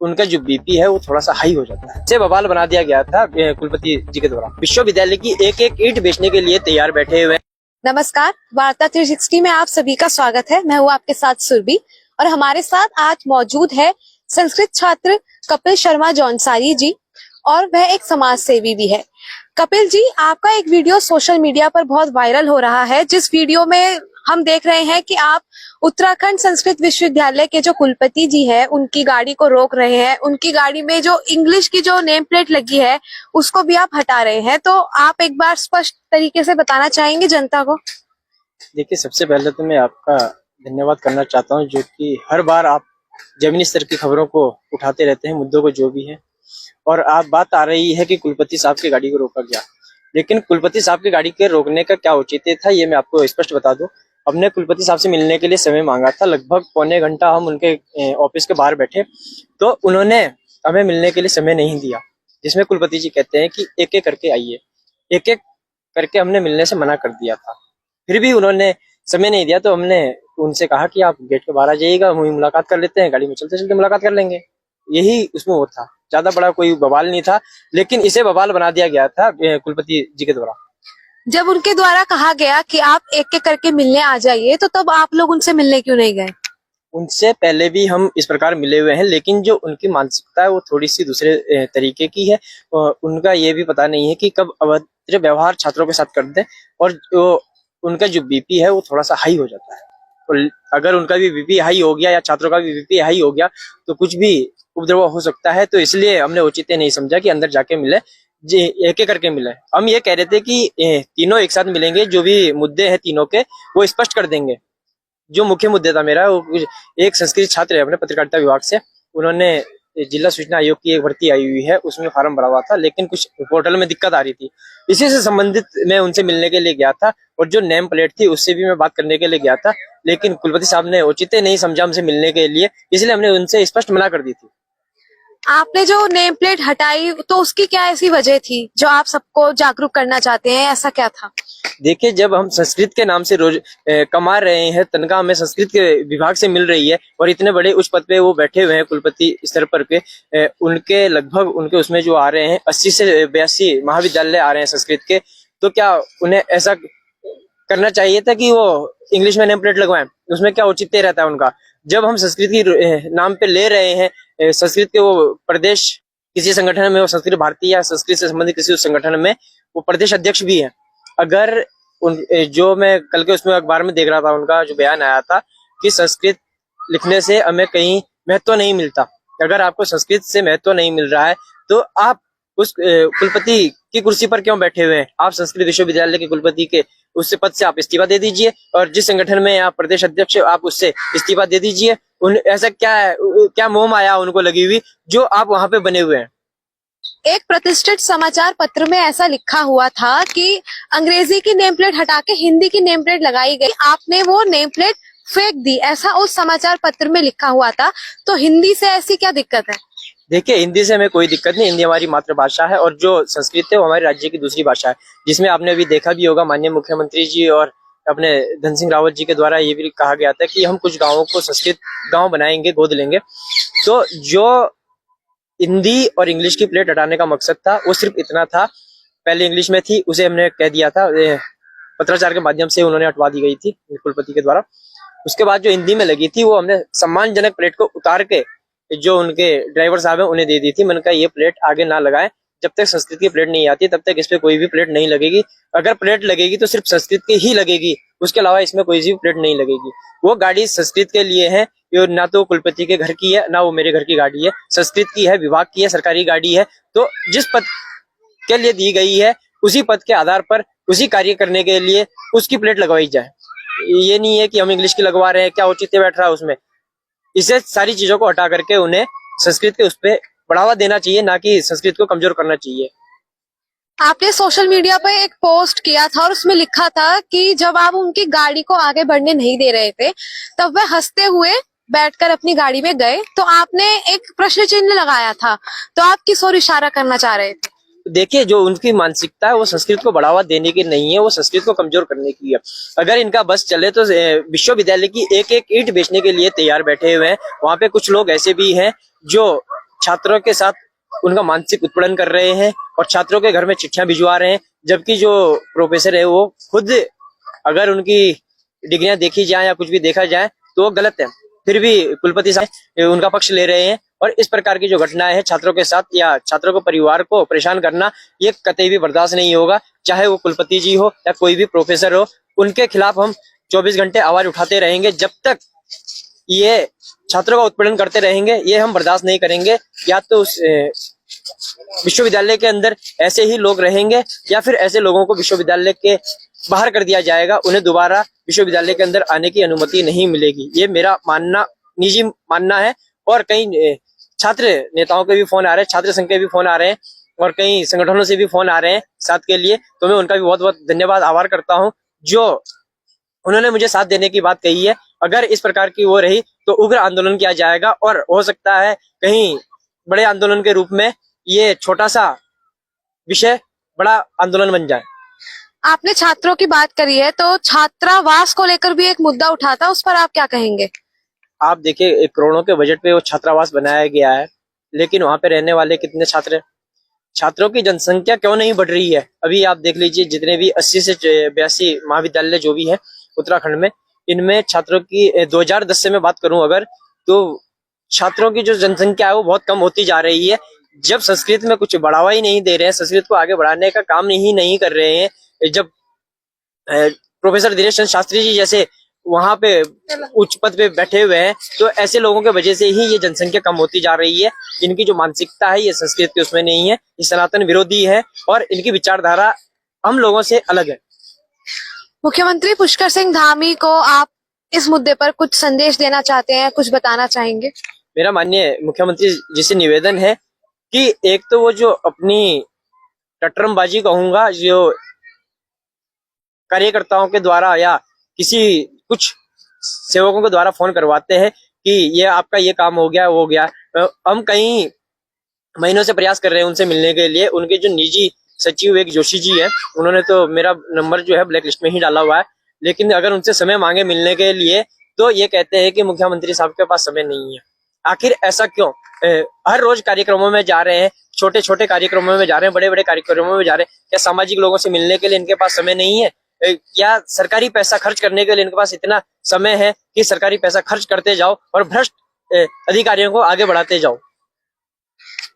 उनका जो बीपी है वो थोड़ा सा हाई हो जाता है। इसे बवाल बना दिया गया था कुलपति जी के द्वारा। विश्वविद्यालय की एक एक ईंट बेचने के लिए तैयार बैठे हुए। नमस्कार, वार्ता 360 में आप सभी का स्वागत है। मैं हूँ आपके साथ सुरभि और हमारे साथ आज मौजूद है संस्कृत छात्र कपिल शर्मा जौनसारी जी और वह एक समाज सेवी भी है। कपिल जी, आपका एक वीडियो सोशल मीडिया पर बहुत वायरल हो रहा है, जिस वीडियो में हम देख रहे हैं कि आप उत्तराखंड संस्कृत विश्वविद्यालय के जो कुलपति जी हैं उनकी गाड़ी को रोक रहे हैं। उनकी गाड़ी में जो इंग्लिश की जो नेम प्लेट लगी है उसको भी आप हटा रहे हैं। तो आप एक बार स्पष्ट तरीके से बताना चाहेंगे जनता को? देखिए, सबसे पहले तो मैं आपका धन्यवाद करना चाहता हूं, जो कि हर बार आप जमीनी स्तर की खबरों को उठाते रहते हैं, मुद्दों को जो भी है। और आप बात आ रही है कि कुलपति साहब की गाड़ी को रोका गया, लेकिन कुलपति साहब की गाड़ी के रोकने का क्या औचित्य था ये मैं आपको स्पष्ट बता दूं। हमने कुलपति साहब से मिलने के लिए समय मांगा था, लगभग पौने घंटा हम उनके ऑफिस के बाहर बैठे, तो उन्होंने हमें मिलने के लिए समय नहीं दिया, जिसमें कुलपति जी कहते हैं कि एक एक करके आइए। एक एक करके हमने मिलने से मना कर दिया था, फिर भी उन्होंने समय नहीं दिया। तो हमने उनसे कहा कि आप गेट के बाहर आ जाइएगा, हम मुलाकात कर लेते हैं, गाड़ी में चलते चलते मुलाकात कर लेंगे। यही उसमें वो था, ज्यादा बड़ा कोई बवाल नहीं था, लेकिन इसे बवाल बना दिया गया था कुलपति जी के द्वारा। जब उनके द्वारा कहा गया कि आप एक एक करके मिलने आ जाइए, तो तब आप लोग उनसे मिलने क्यों नहीं गए? उनसे पहले भी हम इस प्रकार मिले हुए हैं, लेकिन जो उनकी मानसिकता है वो थोड़ी सी दूसरे तरीके की है। उनका ये भी पता नहीं है कि कब अभद्र व्यवहार छात्रों के साथ कर दें, और उनका जो बीपी है वो थोड़ा सा हाई हो जाता है। और अगर उनका भी बीपी हाई हो गया या छात्रों का भी बीपी हाई हो गया तो कुछ भी उपद्रव हो सकता है। तो इसलिए हमने औचित्य नहीं समझा कि अंदर जाके मिले, जी एक एक करके मिले। हम ये कह रहे थे कि तीनों एक साथ मिलेंगे, जो भी मुद्दे हैं तीनों के वो स्पष्ट कर देंगे। जो मुख्य मुद्दे था मेरा, वो एक संस्कृत छात्र है अपने पत्रकारिता विभाग से, उन्होंने जिला सूचना आयोग की एक भर्ती आई हुई है, उसमें फॉर्म भरा हुआ था, लेकिन कुछ पोर्टल में दिक्कत आ रही थी। इसी से संबंधित मैं उनसे मिलने के लिए गया था, और जो नेम प्लेट थी उससे भी मैं बात करने के लिए गया था, लेकिन कुलपति साहब ने औचित्य नहीं समझा हमसे मिलने के लिए, इसलिए हमने उनसे स्पष्ट मना कर दी थी। आपने जो नेम प्लेट हटाई तो उसकी क्या ऐसी वजह थी जो आप सबको जागरूक करना चाहते हैं? ऐसा क्या था? देखिए, जब हम संस्कृत के नाम से रोज कमा रहे हैं, तनख्वाह हमें संस्कृत के विभाग से मिल रही है, और इतने बड़े उच्च पद पे वो बैठे हुए हैं कुलपति स्तर पर के, उनके लगभग उनके उसमें जो आ रहे हैं 80 से 82 महाविद्यालय आ रहे हैं संस्कृत के, तो क्या उन्हें ऐसा करना चाहिए था कि वो इंग्लिश में नेम प्लेट लगवाएं? उसमें क्या औचित्य रहता है उनका? जब हम संस्कृत की नाम पे ले रहे हैं, संस्कृत के वो प्रदेश किसी संगठन में, वो संस्कृत भारती या संस्कृत से संबंधित किसी संगठन में वो प्रदेश अध्यक्ष भी है। अगर जो मैं कल के उसमें अखबार में देख रहा था, उनका जो बयान आया था कि संस्कृत लिखने से हमें कहीं महत्व नहीं मिलता। अगर आपको संस्कृत से महत्व नहीं मिल रहा है तो आप उस कुलपति की कुर्सी पर क्यों बैठे हुए हैं? आप संस्कृत विश्वविद्यालय के कुलपति के उस पद से आप इस्तीफा दे दीजिए, और जिस संगठन में आप प्रदेश अध्यक्ष आप उससे इस्तीफा दे दीजिए। ऐसा क्या है, क्या मोह माया उनको लगी हुई जो आप वहां पे बने हुए हैं? एक प्रतिष्ठित समाचार पत्र में ऐसा लिखा हुआ था कि अंग्रेजी की नेम प्लेट हटा के हिंदी की नेम प्लेट लगाई गई, आपने वो नेम प्लेट फेंक दी, ऐसा उस समाचार पत्र में लिखा हुआ था। तो हिंदी से ऐसी क्या दिक्कत है? देखिए, हिंदी से हमें कोई दिक्कत नहीं, हिंदी हमारी मातृभाषा है, और जो संस्कृत है वो हमारे राज्य की दूसरी भाषा है, जिसमें आपने अभी देखा भी होगा, माननीय मुख्यमंत्री जी और अपने धन सिंह रावत जी के द्वारा ये भी कहा गया था कि हम कुछ गाँवों को संस्कृत गाँव बनाएंगे, गोद लेंगे। तो जो हिंदी और इंग्लिश की प्लेट हटाने का मकसद था वो सिर्फ इतना था। पहले इंग्लिश में थी, उसे हमने कह दिया था, पत्राचार के माध्यम से उन्होंने हटवा दी गई थी कुलपति के द्वारा। उसके बाद जो हिंदी में लगी थी वो हमने सम्मानजनक प्लेट को उतार के जो उनके ड्राइवर साहब है उन्हें दे दी थी। मैंने कहा ये प्लेट आगे ना लगाएं, जब तक संस्कृत की प्लेट नहीं आती तब तक इस पे कोई भी प्लेट नहीं लगेगी। अगर प्लेट लगेगी तो सिर्फ संस्कृत की ही लगेगी, उसके अलावा इसमें कोई भी प्लेट नहीं लगेगी। वो गाड़ी संस्कृत के लिए है, ना तो कुलपति के घर की है ना वो मेरे घर की गाड़ी है, संस्कृत की है, विभाग की है, सरकारी गाड़ी है। तो जिस पद के लिए दी गई है उसी पद के आधार पर उसी कार्य करने के लिए उसकी प्लेट लगवाई जाए। ये नहीं है कि हम इंग्लिश की लगवा रहे हैं, क्या औचित्य बैठ रहा है उसमें। इसे सारी चीजों को हटा करके उन्हें संस्कृत के उस पर बढ़ावा देना चाहिए, ना कि संस्कृत को कमजोर करना चाहिए। आपने सोशल मीडिया पे एक पोस्ट किया था और उसमें लिखा था कि जब आप उनकी गाड़ी को आगे बढ़ने नहीं दे रहे थे तब वह हंसते हुए बैठकर अपनी गाड़ी में गए, तो आपने एक प्रश्न चिन्ह लगाया था। तो आप किस ओर इशारा करना चाह रहे थे? देखिए, जो उनकी मानसिकता है वो संस्कृत को बढ़ावा देने की नहीं है, वो संस्कृत को कमजोर करने की है। अगर इनका बस चले तो विश्वविद्यालय की एक एक ईंट बेचने के लिए तैयार बैठे हुए हैं। वहां पे कुछ लोग ऐसे भी हैं जो छात्रों के साथ उनका मानसिक उत्पीड़न कर रहे हैं और छात्रों के घर में चिट्ठियां भिजवा रहे हैं, जबकि जो प्रोफेसर है वो खुद, अगर उनकी डिग्रियां देखी जाए या कुछ भी देखा जाए तो वो गलत है, फिर भी कुलपति साहब उनका पक्ष ले रहे हैं। और इस प्रकार की जो घटनाएं हैं छात्रों के साथ या छात्रों को परिवार को परेशान करना, ये कतई भी बर्दाश्त नहीं होगा। चाहे वो कुलपति जी हो या कोई भी प्रोफेसर हो, उनके खिलाफ हम 24 घंटे आवाज उठाते रहेंगे। जब तक ये छात्रों का उत्पीड़न करते रहेंगे, ये हम बर्दाश्त नहीं करेंगे। या तो उस विश्वविद्यालय के अंदर ऐसे ही लोग रहेंगे या फिर ऐसे लोगों को विश्वविद्यालय के बाहर कर दिया जाएगा, उन्हें दोबारा विश्वविद्यालय के अंदर आने की अनुमति नहीं मिलेगी। ये मेरा मानना, निजी मानना है। और कई छात्र नेताओं के भी फोन आ रहे हैं, छात्र संघ के भी फोन आ रहे हैं और कई संगठनों से भी फोन आ रहे हैं साथ के लिए। तो मैं उनका भी बहुत बहुत धन्यवाद, आभार करता हूं जो उन्होंने मुझे साथ देने की बात कही है। अगर इस प्रकार की वो रही तो उग्र आंदोलन किया जाएगा और हो सकता है कहीं बड़े आंदोलन के रूप में ये छोटा सा विषय बड़ा आंदोलन बन जाए। आपने छात्रों की बात करी है, तो छात्रावास को लेकर भी एक मुद्दा उठा था, उस पर आप क्या कहेंगे? आप देखिए, 1 करोड़ों के बजट पे वो छात्रावास बनाया गया है, लेकिन वहां पे रहने वाले कितने छात्र हैं? छात्रों की जनसंख्या क्यों नहीं बढ़ रही है? अभी आप देख लीजिए, जितने भी 80 से 82 महाविद्यालय जो भी है उत्तराखंड में, इनमें छात्रों की 2010 से मैं बात करूं अगर, तो छात्रों की जो जनसंख्या है वो बहुत कम होती जा रही है। जब संस्कृत में कुछ बढ़ावा ही नहीं दे रहे हैं, संस्कृत को आगे बढ़ाने का काम नहीं कर रहे हैं, जब प्रोफेसर दिनेश चंद्र शास्त्री जी जैसे वहां पे उच्च पद पे बैठे हुए हैं, तो ऐसे लोगों के वजह से ही ये जनसंख्या कम होती जा रही है। इनकी जो मानसिकता है ये संस्कृत के उसमें नहीं है, ये सनातन विरोधी है और इनकी विचारधारा हम लोगों से अलग है। मुख्यमंत्री पुष्कर सिंह धामी को आप इस मुद्दे पर कुछ संदेश देना चाहते हैं, कुछ बताना चाहेंगे? मेरा माननीय मुख्यमंत्री जी से निवेदन है कि एक तो वो जो अपनी टटरमबाजी कहूंगा, जो कार्यकर्ताओं के द्वारा या किसी कुछ सेवकों के द्वारा फोन करवाते हैं कि ये आपका ये काम हो गया, वो हो गया। हम कई महीनों से प्रयास कर रहे हैं उनसे मिलने के लिए। उनके जो निजी सचिव एक जोशी जी है, उन्होंने तो मेरा नंबर जो है ब्लैक लिस्ट में ही डाला हुआ है, लेकिन अगर उनसे समय मांगे मिलने के लिए तो ये कहते हैं कि मुख्यमंत्री साहब के पास समय नहीं है। आखिर ऐसा क्यों? हर रोज कार्यक्रमों में जा रहे हैं, छोटे छोटे कार्यक्रमों में जा रहे हैं, बड़े बड़े कार्यक्रमों में जा रहे हैं, क्या सामाजिक लोगों से मिलने के लिए इनके पास समय नहीं है? या सरकारी पैसा खर्च करने के लिए इनके पास इतना समय है कि सरकारी पैसा खर्च करते जाओ और भ्रष्ट अधिकारियों को आगे बढ़ाते जाओ?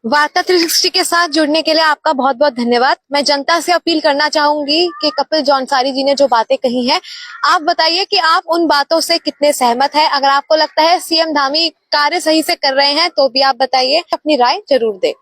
वार्ता 360 के साथ जुड़ने के लिए आपका बहुत बहुत धन्यवाद। मैं जनता से अपील करना चाहूंगी कि कपिल जौनसारी जी ने जो बातें कही हैं, आप बताइए कि आप उन बातों से कितने सहमत हैं। अगर आपको लगता है सीएम धामी कार्य सही से कर रहे हैं तो भी आप बताइए, अपनी राय जरूर दें।